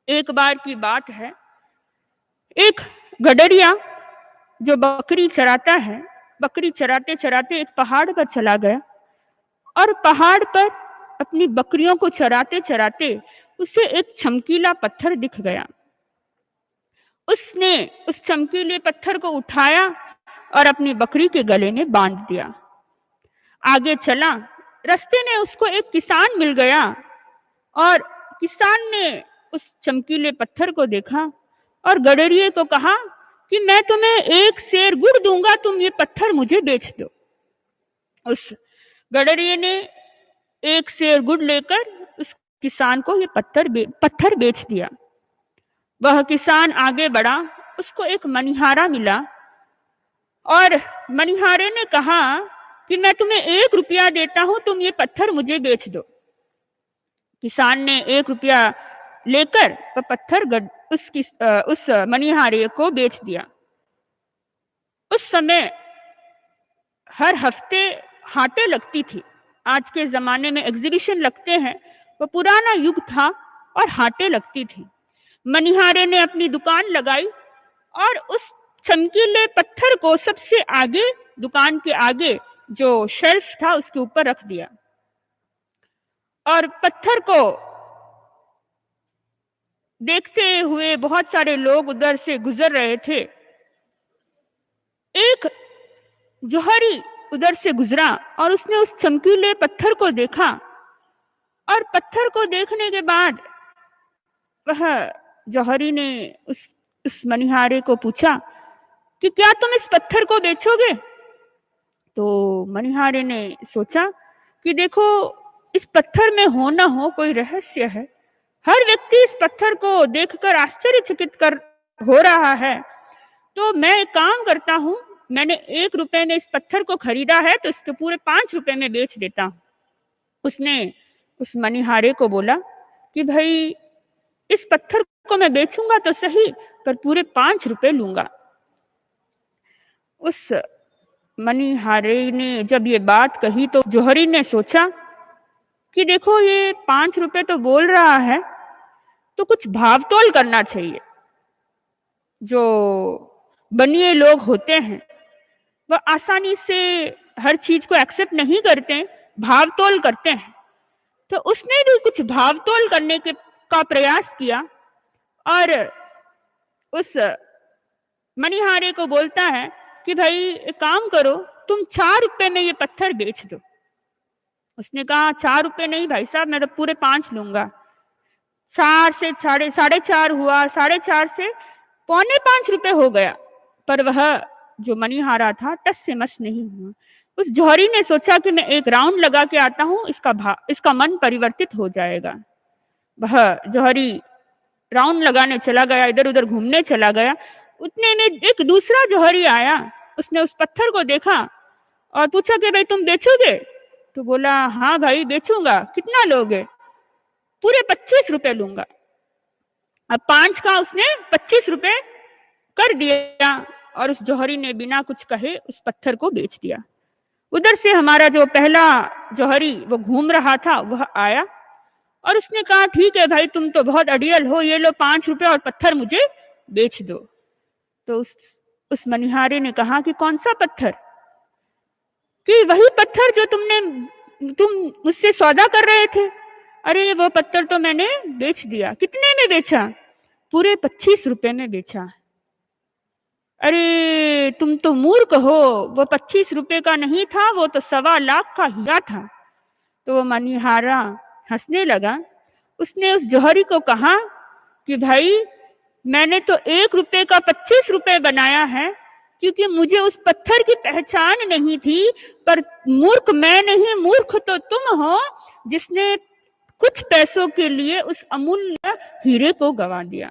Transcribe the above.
एक बार की बात है, एक गडरिया जो बकरी चराता है, बकरी चराते चराते एक पहाड़ पर चला गया और पहाड़ पर अपनी बकरियों को चराते चराते उसे एक चमकीला पत्थर दिख गया। उसने उस चमकीले पत्थर को उठाया और अपनी बकरी के गले में बांध दिया। आगे चला, रास्ते में उसको एक किसान मिल गया और किसान ने उस चमकीले पत्थर को देखा और गडरिये को कहा कि मैं तुम्हें 1 सेर गुड़ दूंगा, तुम ये पत्थर मुझे बेच दो। उस गडरिये ने 1 सेर गुड़ लेकर उस किसान को ये पत्थर बेच दिया। वह किसान आगे बढ़ा, उसको एक मनिहारा मिला और मनिहारे ने कहा कि मैं तुम्हें 1 रुपया देता हूं, तुम ये पत्थर मुझे बेच दो। किसान ने 1 रुपया लेकर वह पत्थर उस मनिहारे को बेच दिया। उस समय हर हफ्ते हाटें लगती थी। आज के जमाने में एग्जीबिशन लगते हैं, वो पुराना युग था और हाटें लगती थी। मनिहारे ने अपनी दुकान लगाई और उस चमकीले पत्थर को सबसे आगे, दुकान के आगे जो शेल्फ था उसके ऊपर रख दिया और पत्थर को देखते हुए बहुत सारे लोग उधर से गुजर रहे थे। एक जौहरी उधर से गुजरा और उसने उस चमकीले पत्थर को देखा और पत्थर को देखने के बाद वह जौहरी ने उस मनिहारे को पूछा कि क्या तुम इस पत्थर को बेचोगे? तो मनिहारे ने सोचा कि देखो, इस पत्थर में हो ना हो कोई रहस्य है। हर व्यक्ति इस पत्थर को देखकर आश्चर्यचकित हो रहा है, तो मैं एक काम करता हूं, मैंने 1 रुपए में इस पत्थर को खरीदा है तो इसके पूरे 5 रुपए में बेच देता हूं। उसने उस मनिहारे को बोला कि भाई, इस पत्थर को मैं बेचूंगा तो सही, पर पूरे 5 रुपए लूंगा। उस मनिहारे ने जब ये बात कही तो जौहरी ने सोचा कि देखो, ये 5 रुपए तो बोल रहा है, तो कुछ भावतोल करना चाहिए। जो बनिए लोग होते हैं वह आसानी से हर चीज को एक्सेप्ट नहीं करते, भावतोल करते हैं। तो उसने भी कुछ भावतोल करने का प्रयास किया और उस मनिहारे को बोलता है कि भाई एक काम करो, तुम 4 रुपए में ये पत्थर बेच दो। उसने कहा 4 रुपए नहीं भाई साहब, मैं तो पूरे 5 लूंगा। 4 से 4.5 हुआ, 4.5 से 4.25 रुपए हो गया, पर वह जो मनिहारा था टस से मस नहीं हुआ। उस जौहरी ने सोचा कि मैं एक राउंड लगा के आता हूं, इसका मन परिवर्तित हो जाएगा। वह जौहरी राउंड लगाने चला गया, इधर उधर घूमने चला गया। उतने में एक दूसरा जौहरी आया, उसने उस पत्थर को देखा और पूछा कि भाई तुम बेचोगे? तो बोला हाँ भाई बेचूंगा, कितना लोगे? पूरे 25 रुपए लूंगा। अब 5 का उसने 25 रुपए कर दिया और उस जौहरी ने बिना कुछ कहे उस पत्थर को बेच दिया। उधर से हमारा जो पहला जौहरी वो घूम रहा था वह आया और उसने कहा ठीक है भाई, तुम तो बहुत अड़ियल हो, ये लो 5 रुपए और पत्थर मुझे बेच दो। तो उस मनिहारे ने कहा कि कौन सा पत्थर? कि वही पत्थर जो तुम मुझसे सौदा कर रहे थे। अरे वो पत्थर तो मैंने बेच दिया। कितने में बेचा? पूरे 25 रुपए में बेचा। अरे तुम तो मूर्ख हो, वो 25 रुपए का नहीं था, वो तो 1.25 लाख का हीरा था। तो वो मनिहारा हंसने लगा। उसने उस जौहरी को कहा कि भाई, मैंने तो 1 रुपए का 25 रुपए बनाया है, क्योंकि मुझे उस पत्थर की पहचान नहीं थी। पर मूर्ख मैं नहीं, मूर्ख तो तुम हो जिसने कुछ पैसों के लिए उस अमूल्य हीरे को गंवा दिया।